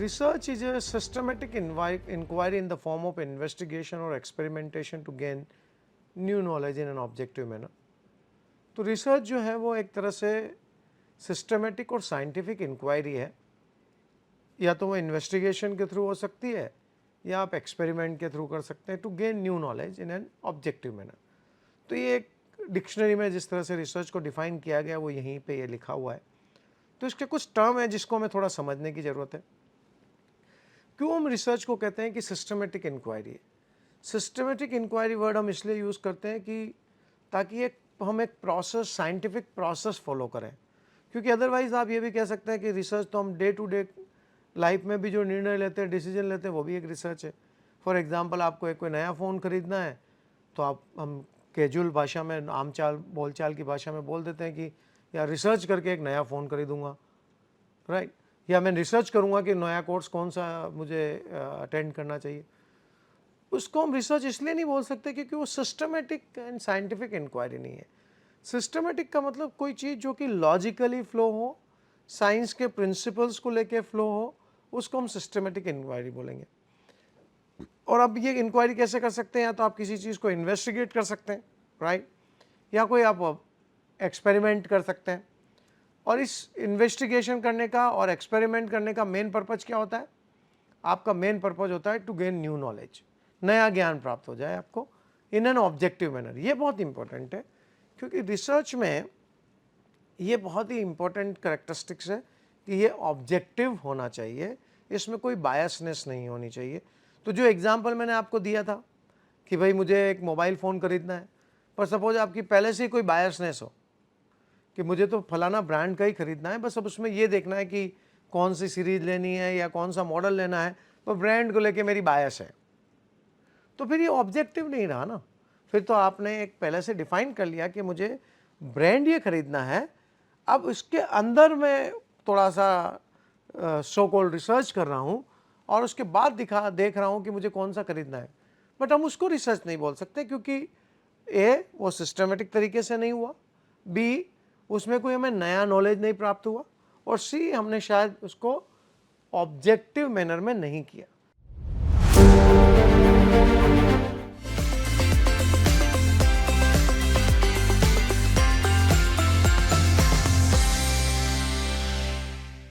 Research is a systematic inquiry in the form of investigation or experimentation to gain new knowledge in an objective manner. तो research जो है वो एक तरह से सिस्टमेटिक और साइंटिफिक इंक्वायरी है, या तो वो इन्वेस्टिगेशन के थ्रू हो सकती है या आप एक्सपेरिमेंट के थ्रू कर सकते हैं to gain new knowledge in an objective manner. तो ये एक डिक्शनरी में जिस तरह से रिसर्च को डिफाइन किया गया वो यहीं पे ये लिखा हुआ है। तो इसके कुछ टर्म है जिसको हमें थोड़ा समझने की ज़रूरत है। क्यों हम रिसर्च को कहते हैं कि सिस्टमेटिक इंक्वायरी है? सिस्टमेटिक इंक्वायरी वर्ड हम इसलिए यूज़ करते हैं कि ताकि हम एक प्रोसेस, साइंटिफिक प्रोसेस फॉलो करें, क्योंकि अदरवाइज आप ये भी कह सकते हैं कि रिसर्च तो हम डे टू डे लाइफ में भी जो निर्णय लेते हैं, डिसीजन लेते हैं, वो भी एक रिसर्च है। फॉर एग्जांपल आपको कोई नया फ़ोन ख़रीदना है तो हम कैजुअल भाषा में, आम चाल बोलचाल की भाषा में बोल देते हैं कि यार रिसर्च करके एक नया फ़ोन खरीदूंगा, राइट? या मैं रिसर्च करूंगा कि नया कोर्स कौन सा मुझे अटेंड करना चाहिए। उसको हम रिसर्च इसलिए नहीं बोल सकते क्योंकि वो सिस्टमेटिक एंड साइंटिफिक इंक्वायरी नहीं है। सिस्टमेटिक का मतलब कोई चीज़ जो कि लॉजिकली फ्लो हो, साइंस के प्रिंसिपल्स को लेके फ्लो हो, उसको हम सिस्टमेटिक इंक्वायरी बोलेंगे। और अब ये इंक्वायरी कैसे कर सकते हैं? या तो आप किसी चीज़ को इन्वेस्टिगेट कर सकते हैं, राइट, या कोई आप एक्सपेरिमेंट कर सकते हैं। और इस इन्वेस्टिगेशन करने का और एक्सपेरिमेंट करने का मेन पर्पज़ क्या होता है? आपका मेन पर्पज़ होता है टू गेन न्यू नॉलेज, नया ज्ञान प्राप्त हो जाए आपको इन एन ऑब्जेक्टिव मैनर। ये बहुत इंपॉर्टेंट है क्योंकि रिसर्च में ये बहुत ही इंपॉर्टेंट करेक्टरिस्टिक्स है कि ये ऑब्जेक्टिव होना चाहिए, इसमें कोई बायसनेस नहीं होनी चाहिए। तो जो एग्जांपल मैंने आपको दिया था कि भाई मुझे एक मोबाइल फ़ोन खरीदना है, पर सपोज आपकी पहले से ही कोई बायसनेस हो कि मुझे तो फलाना ब्रांड का ही खरीदना है, बस अब उसमें ये देखना है कि कौन सी सीरीज़ लेनी है या कौन सा मॉडल लेना है, पर ब्रांड को लेके मेरी बायस है, तो फिर ये ऑब्जेक्टिव नहीं रहा ना। फिर तो आपने एक पहले से डिफाइन कर लिया कि मुझे ब्रांड ये खरीदना है, अब इसके अंदर मैं थोड़ा सा सो कॉल्ड रिसर्च कर रहा हूँ और उसके बाद देख रहा हूँ कि मुझे कौन सा खरीदना है, बट हम उसको रिसर्च नहीं बोल सकते क्योंकि ए वो सिस्टमेटिक तरीके से नहीं हुआ, बी उसमें कोई हमें नया नॉलेज नहीं प्राप्त हुआ, और सी हमने शायद उसको ऑब्जेक्टिव मैनर में नहीं किया।